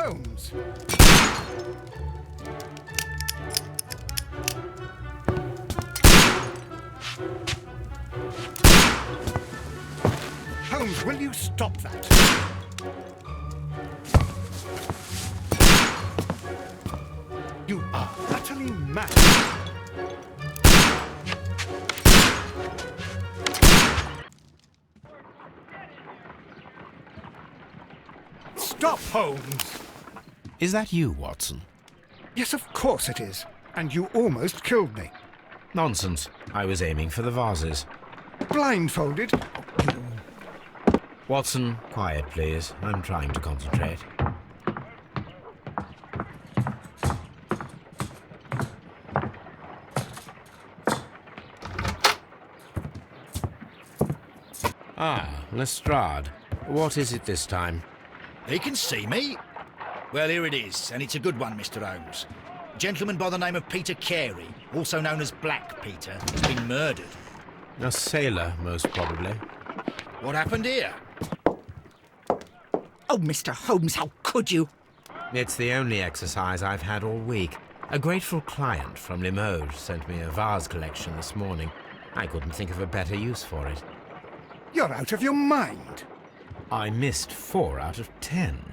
Holmes! Holmes, will you stop that? You are utterly mad. Stop, Holmes! Is that you, Watson? Yes, of course it is. And you almost killed me. Nonsense. I was aiming for the vases. Blindfolded? Watson, quiet, please. I'm trying to concentrate. Ah, Lestrade. What is it this time? He can see me. Well, here it is, and it's a good one, Mr. Holmes. A gentleman by the name of Peter Carey, also known as Black Peter, has been murdered. A sailor, most probably. What happened here? Oh, Mr. Holmes, how could you? It's the only exercise I've had all week. A grateful client from Limoges sent me a vase collection this morning. I couldn't think of a better use for it. You're out of your mind. I missed 4 out of 10.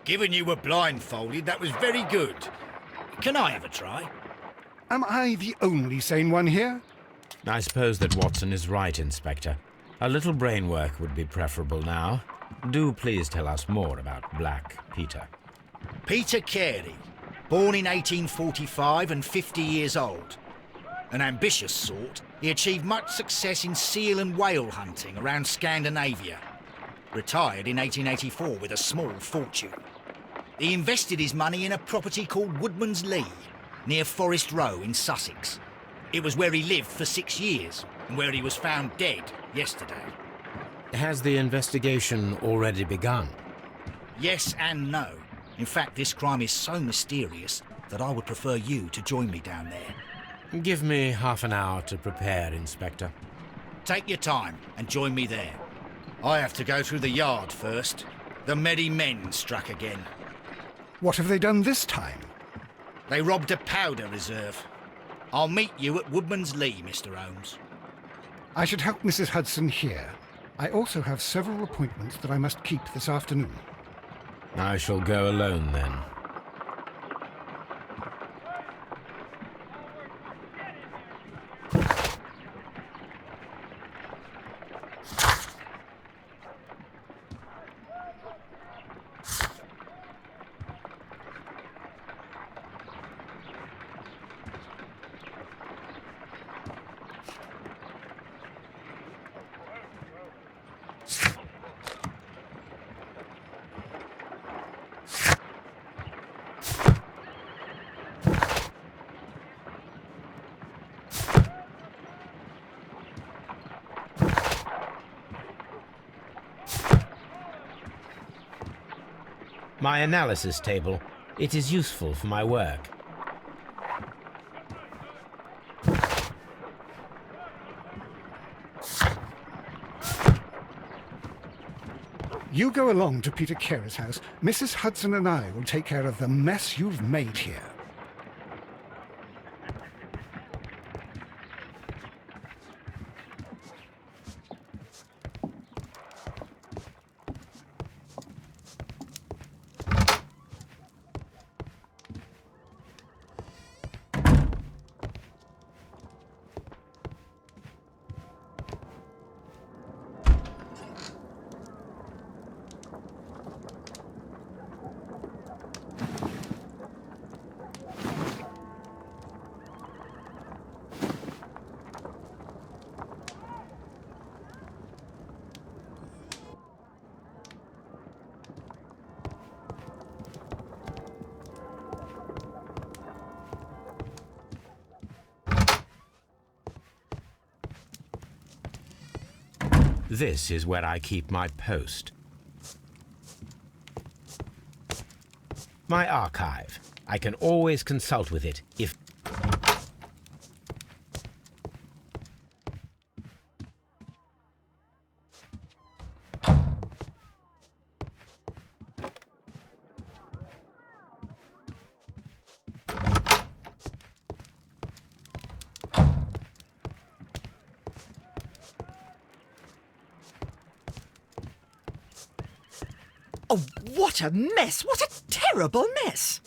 Given you were blindfolded, that was very good. Can I have a try? Am I the only sane one here? I suppose that Watson is right, Inspector. A little brain work would be preferable now. Do please tell us more about Black Peter. Peter Carey, born in 1845 and 50 years old. An ambitious sort, he achieved much success in seal and whale hunting around Scandinavia. Retired in 1884 with a small fortune. He invested his money in a property called Woodman's Lee, near Forest Row in Sussex. It was where he lived for 6 years, and where he was found dead yesterday. Has the investigation already begun? Yes and no. In fact, this crime is so mysterious that I would prefer you to join me down there. Give me half an hour to prepare, Inspector. Take your time and join me there. I have to go through the yard first. The Medi men struck again. What have they done this time? They robbed a powder reserve. I'll meet you at Woodman's Lee, Mr. Holmes. I should help Mrs. Hudson here. I also have several appointments that I must keep this afternoon. I shall go alone, then. My analysis table. It is useful for my work. You go along to Peter Carey's house. Mrs. Hudson and I will take care of the mess you've made here. This is where I keep my post. My archive. I can always consult with it if... What a mess! What a terrible mess!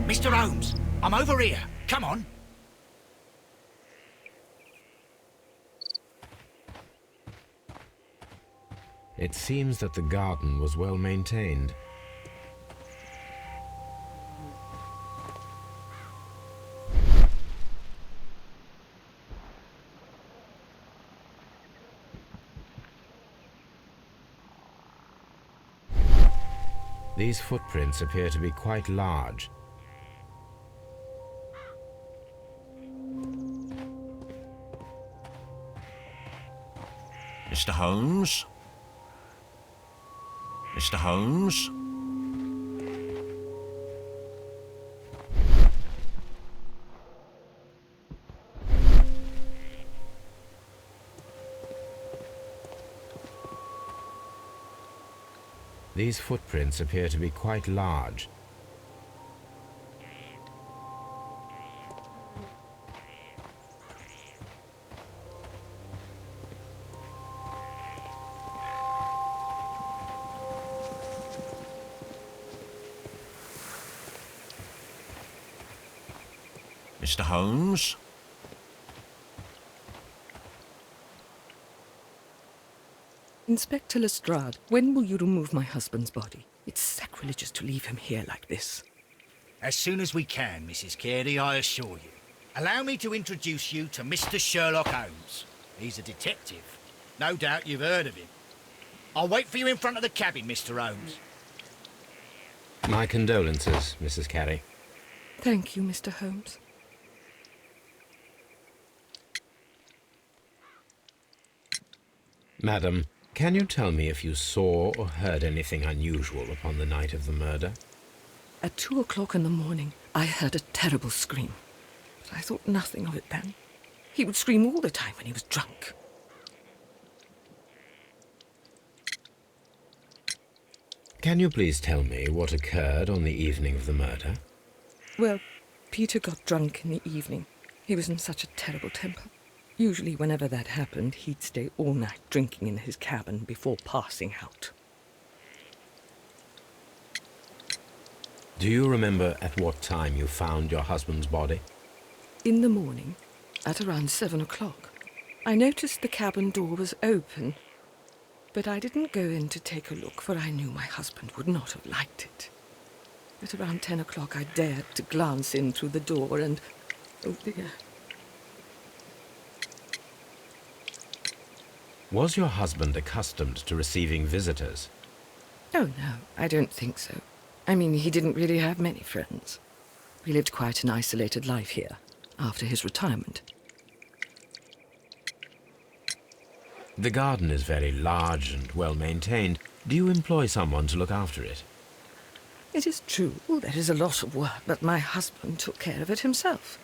Mr. Holmes, I'm over here. Come on. It seems that the garden was well maintained. These footprints appear to be quite large. Mr. Holmes? Mr. Holmes? These footprints appear to be quite large. Mr. Holmes? Inspector Lestrade, when will you remove my husband's body? It's sacrilegious to leave him here like this. As soon as we can, Mrs. Carey, I assure you. Allow me to introduce you to Mr. Sherlock Holmes. He's a detective. No doubt you've heard of him. I'll wait for you in front of the cabin, Mr. Holmes. My condolences, Mrs. Carey. Thank you, Mr. Holmes. Madam, can you tell me if you saw or heard anything unusual upon the night of the murder? At 2 o'clock in the morning, I heard a terrible scream. But I thought nothing of it then. He would scream all the time when he was drunk. Can you please tell me what occurred on the evening of the murder? Well, Peter got drunk in the evening. He was in such a terrible temper. Usually, whenever that happened, he'd stay all night drinking in his cabin before passing out. Do you remember at what time you found your husband's body? In the morning, at around 7 o'clock, I noticed the cabin door was open, but I didn't go in to take a look, for I knew my husband would not have liked it. At around 10 o'clock, I dared to glance in through the door and, oh dear. Was your husband accustomed to receiving visitors? Oh, no, I don't think so. I mean, he didn't really have many friends. We lived quite an isolated life here, after his retirement. The garden is very large and well maintained. Do you employ someone to look after it? It is true, there is a lot of work, but my husband took care of it himself.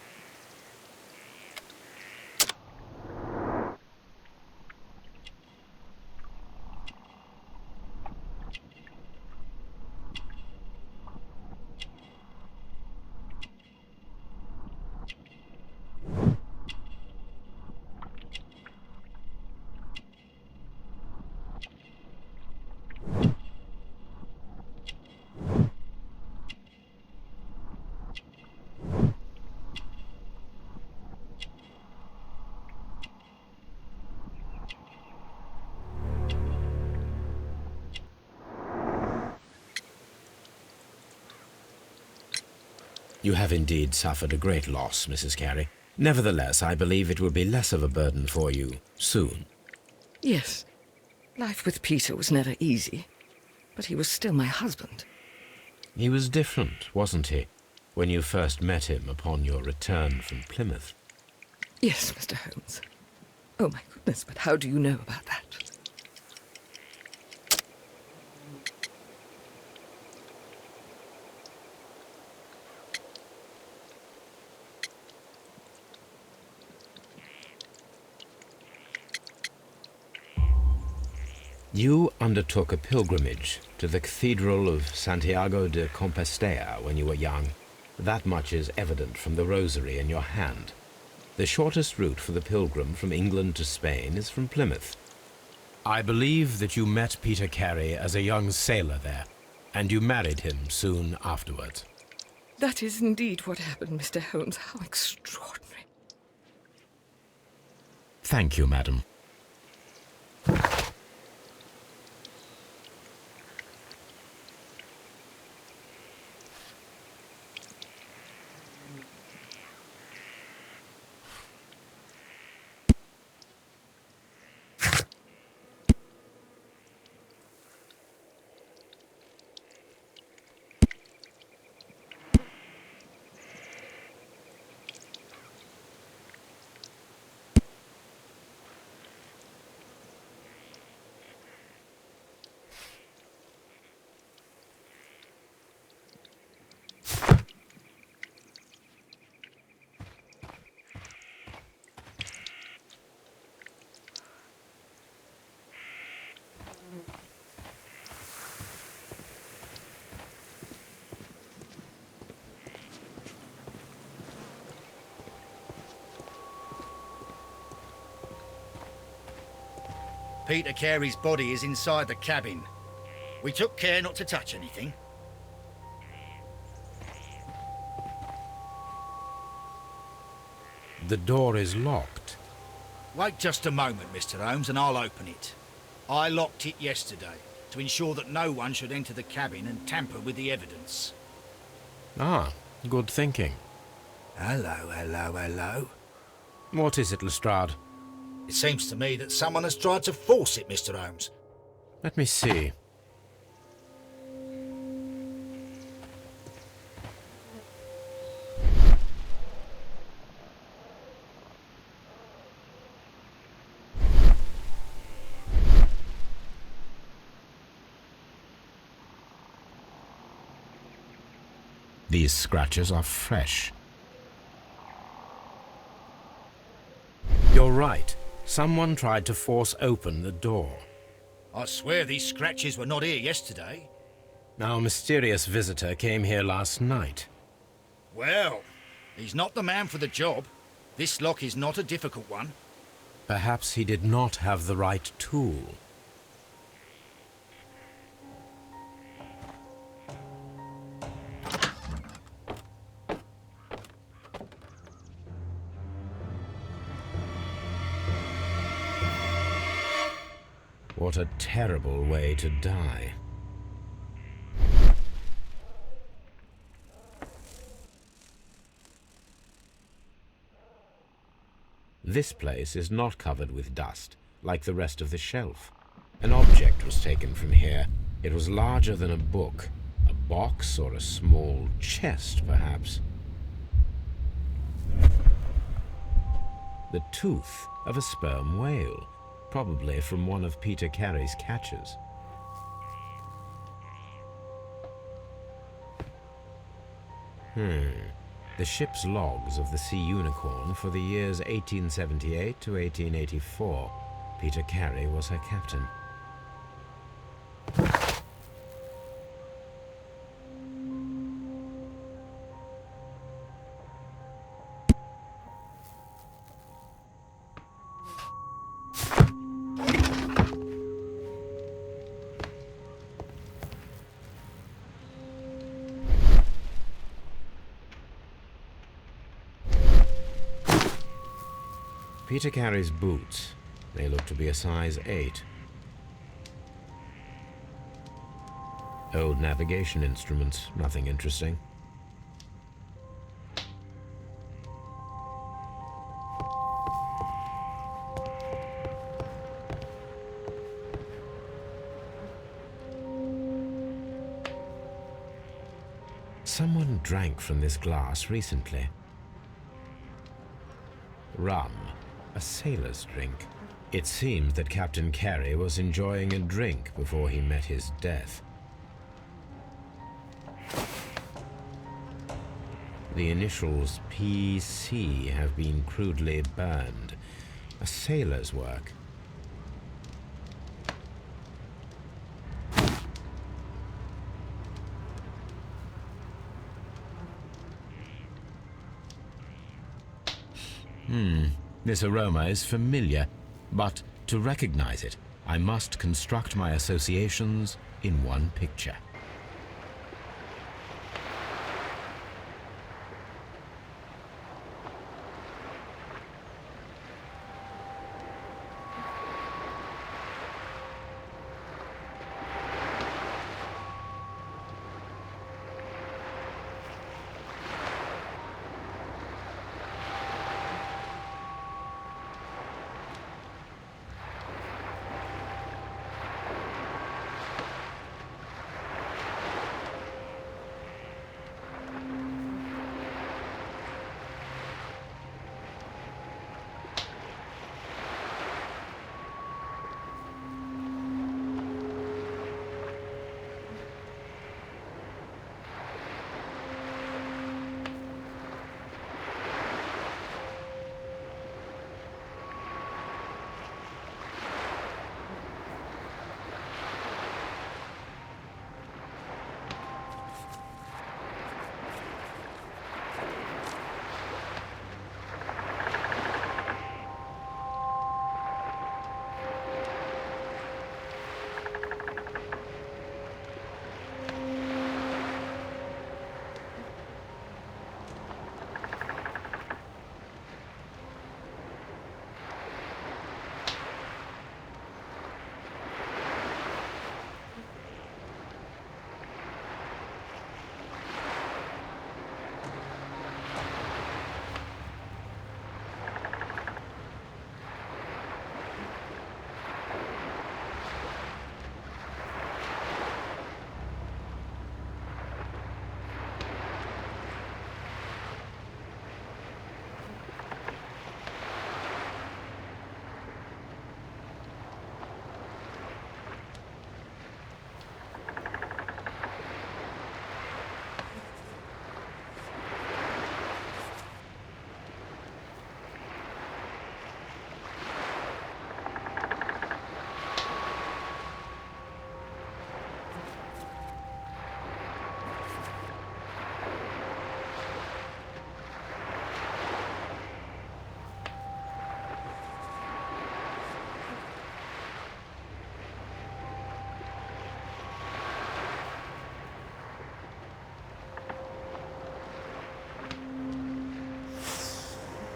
You have indeed suffered a great loss, Mrs. Carey. Nevertheless, I believe it will be less of a burden for you soon. Yes, life with Peter was never easy, but he was still my husband. He was different, wasn't he, when you first met him upon your return from Plymouth? Yes, Mr. Holmes. Oh, my goodness, but how do you know about that? You undertook a pilgrimage to the Cathedral of Santiago de Compostela when you were young. That much is evident from the rosary in your hand. The shortest route for the pilgrim from England to Spain is from Plymouth. I believe that you met Peter Carey as a young sailor there, and you married him soon afterwards. That is indeed what happened, Mr. Holmes. How extraordinary. Thank you, madam. Peter Carey's body is inside the cabin. We took care not to touch anything. The door is locked. Wait just a moment, Mr. Holmes, and I'll open it. I locked it yesterday to ensure that no one should enter the cabin and tamper with the evidence. Ah, good thinking. Hello, hello, hello. What is it, Lestrade? It seems to me that someone has tried to force it, Mr. Holmes. Let me see. These scratches are fresh. You're right. Someone tried to force open the door. I swear these scratches were not here yesterday. Our mysterious visitor came here last night. Well, he's not the man for the job. This lock is not a difficult one. Perhaps he did not have the right tool. What a terrible way to die. This place is not covered with dust, like the rest of the shelf. An object was taken from here. It was larger than a book, a box or a small chest, perhaps. The tooth of a sperm whale, probably from one of Peter Carey's catches. The ship's logs of the Sea Unicorn for the years 1878 to 1884. Peter Carey was her captain. Peter Carey's boots. They look to be a size 8. Old navigation instruments, nothing interesting. Someone drank from this glass recently. Rum. A sailor's drink. It seems that Captain Carey was enjoying a drink before he met his death. The initials PC have been crudely burned. A sailor's work. This aroma is familiar, but to recognize it, I must construct my associations in one picture.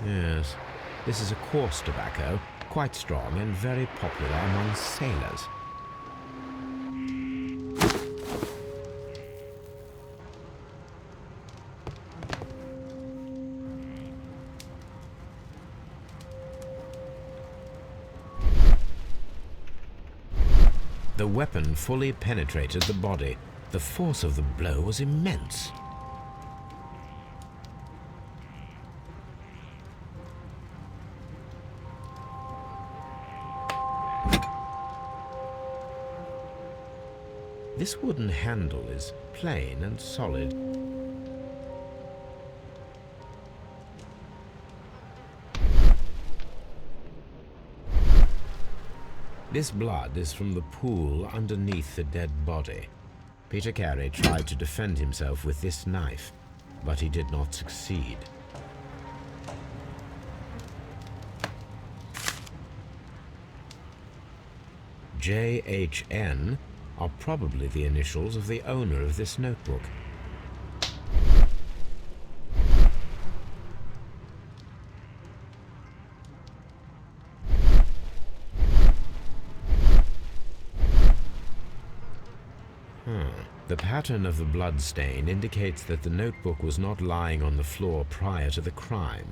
Yes, this is a coarse tobacco, quite strong and very popular among sailors. The weapon fully penetrated the body. The force of the blow was immense. This wooden handle is plain and solid. This blood is from the pool underneath the dead body. Peter Carey tried to defend himself with this knife, but he did not succeed. JHN are probably the initials of the owner of this notebook. The pattern of the blood stain indicates that the notebook was not lying on the floor prior to the crime,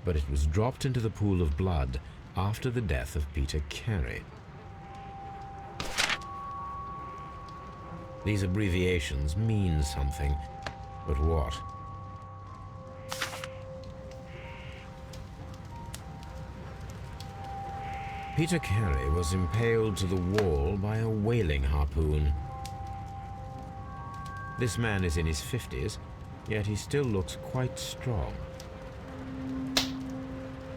but it was dropped into the pool of blood after the death of Peter Carey. These abbreviations mean something, but what? Peter Carey was impaled to the wall by a whaling harpoon. This man is in his 50s, yet he still looks quite strong.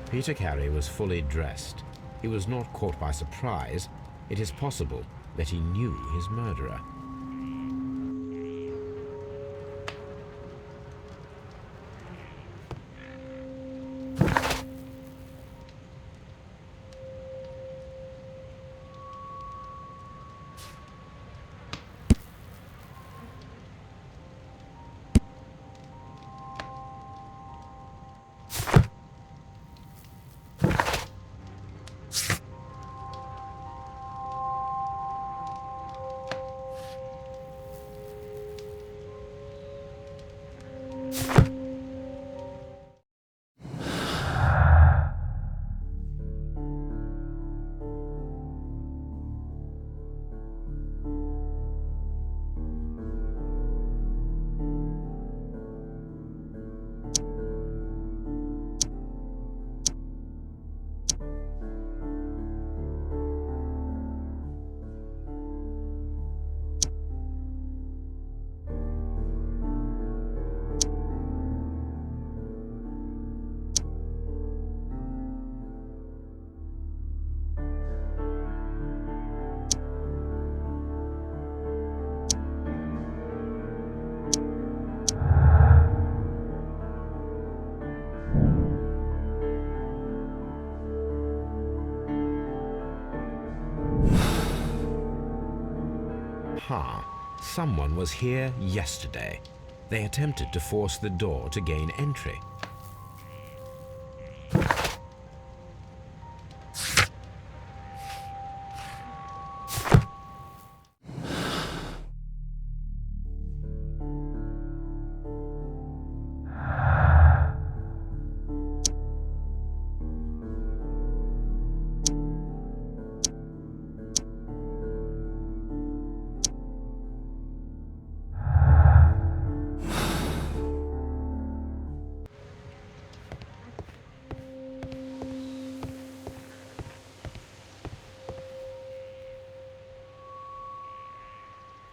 Peter Carey was fully dressed. He was not caught by surprise. It is possible that he knew his murderer. someone was here yesterday. They attempted to force the door to gain entry.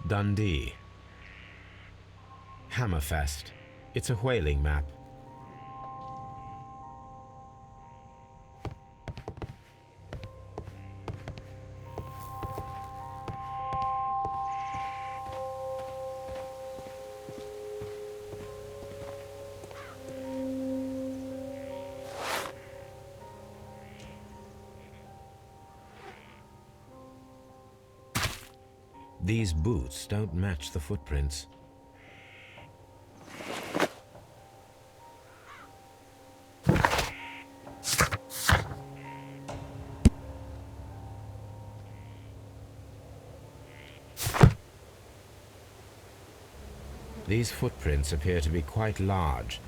Dundee. Hammerfest. It's a whaling map. These boots don't match the footprints. These footprints appear to be quite large.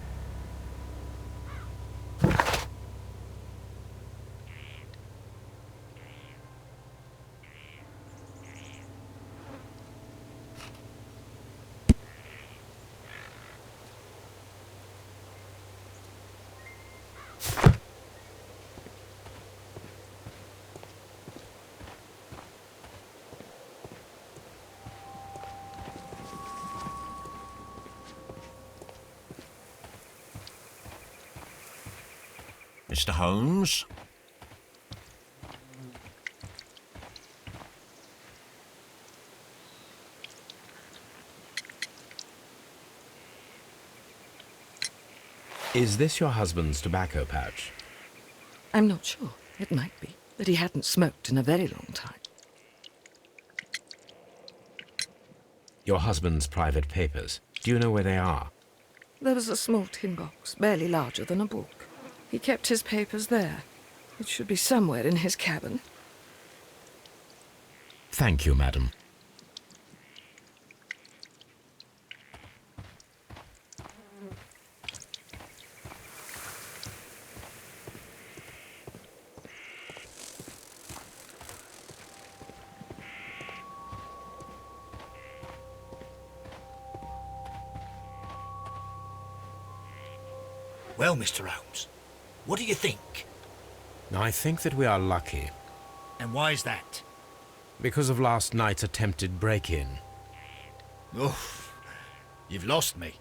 Mr. Holmes? Is this your husband's tobacco pouch? I'm not sure. It might be that he hadn't smoked in a very long time. Your husband's private papers. Do you know where they are? There was a small tin box, barely larger than a book. He kept his papers there. It should be somewhere in his cabin. Thank you, madam. Well, Mr. Holmes, what do you think? I think that we are lucky. And why is that? Because of last night's attempted break-in. Oof, you've lost me.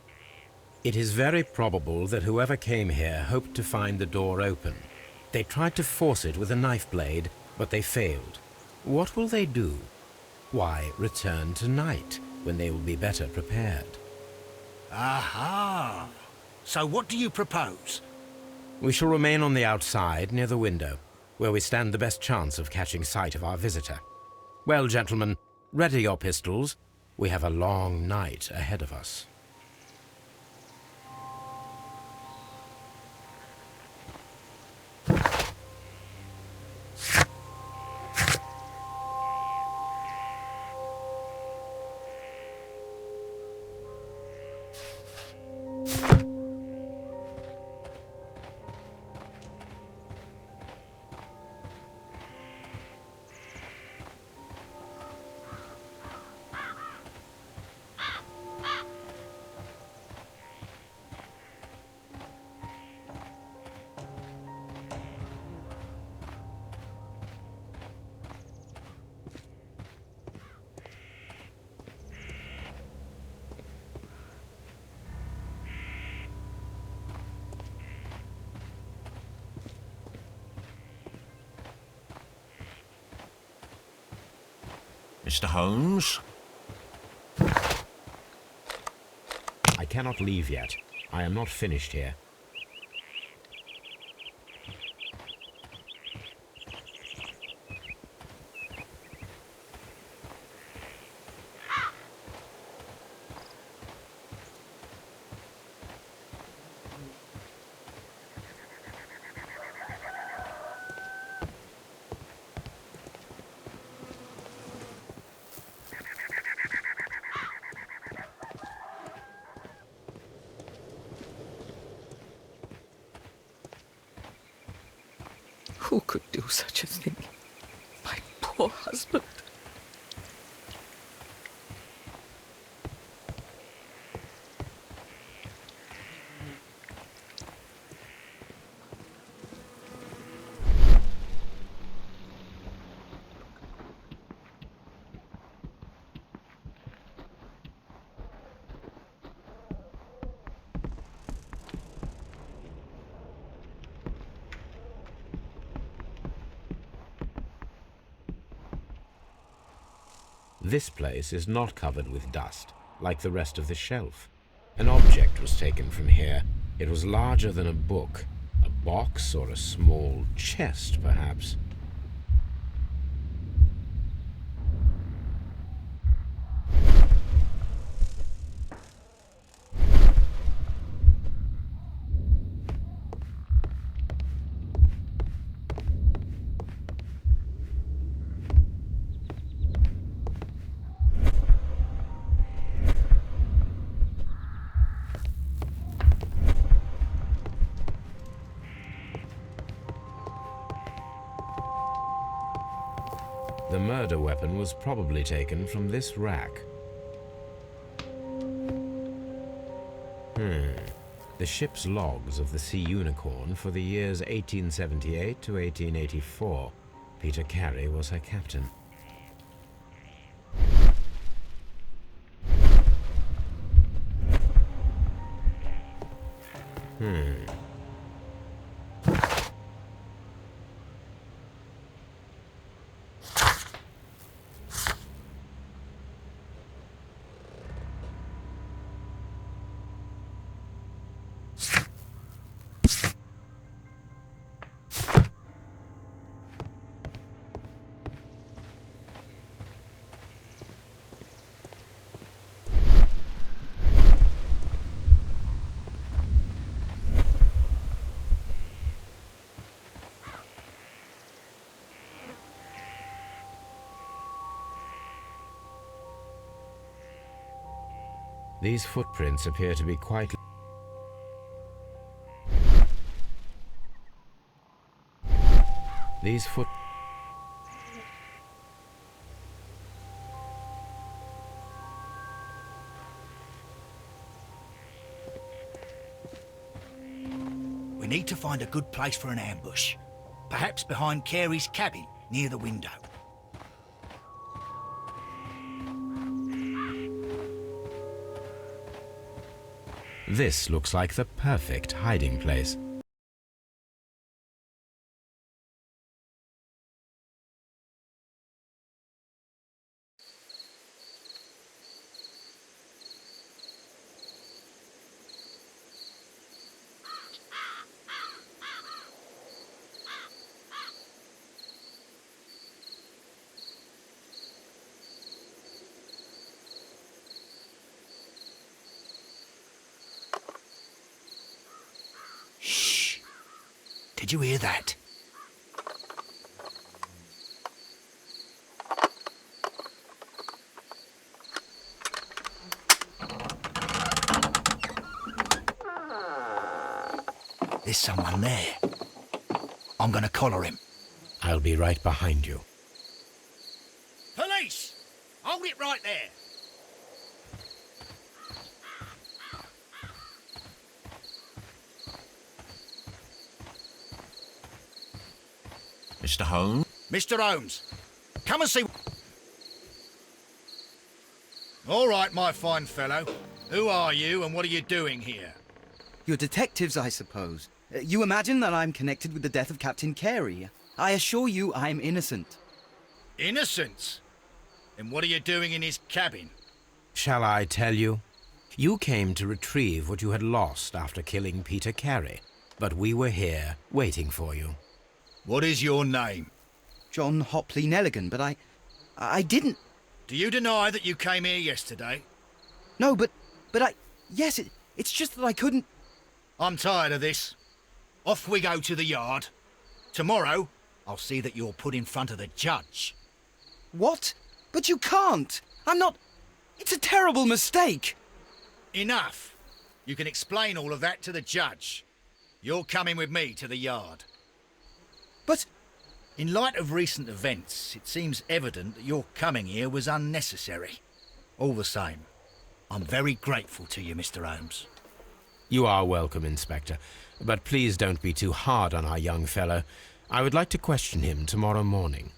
It is very probable that whoever came here hoped to find the door open. They tried to force it with a knife blade, but they failed. What will they do? Why, return tonight, when they will be better prepared. Aha! So what do you propose? We shall remain on the outside, near the window, where we stand the best chance of catching sight of our visitor. Well, gentlemen, ready your pistols. We have a long night ahead of us. Mr. Holmes? I cannot leave yet. I am not finished here. Who could do such a thing? My poor husband. This place is not covered with dust, like the rest of the shelf. An object was taken from here. It was larger than a book, a box or a small chest, perhaps. The murder weapon was probably taken from this rack. The ship's logs of the Sea Unicorn for the years 1878 to 1884. Peter Carey was her captain. These footprints appear to be quite... These foot... We need to find a good place for an ambush. Perhaps behind Carey's cabin, near the window. This looks like the perfect hiding place. Did you hear that? There's someone there. I'm gonna collar him. I'll be right behind you. Police! Hold it right there. Mr. Holmes? Mr. Holmes, come and see... All right, my fine fellow. Who are you and what are you doing here? You're detectives, I suppose. You imagine that I'm connected with the death of Captain Carey. I assure you I'm innocent. Innocent? And what are you doing in his cabin? Shall I tell you? You came to retrieve what you had lost after killing Peter Carey, but we were here waiting for you. What is your name? John Hopley Nelligan, but I didn't... Do you deny that you came here yesterday? No, but yes, it's just that I couldn't... I'm tired of this. Off we go to the yard. Tomorrow, I'll see that you're put in front of the judge. What? But you can't! I'm not... It's a terrible mistake! Enough. You can explain all of that to the judge. You're coming with me to the yard. In light of recent events, it seems evident that your coming here was unnecessary. All the same, I'm very grateful to you, Mr. Holmes. You are welcome, Inspector. But please don't be too hard on our young fellow. I would like to question him tomorrow morning.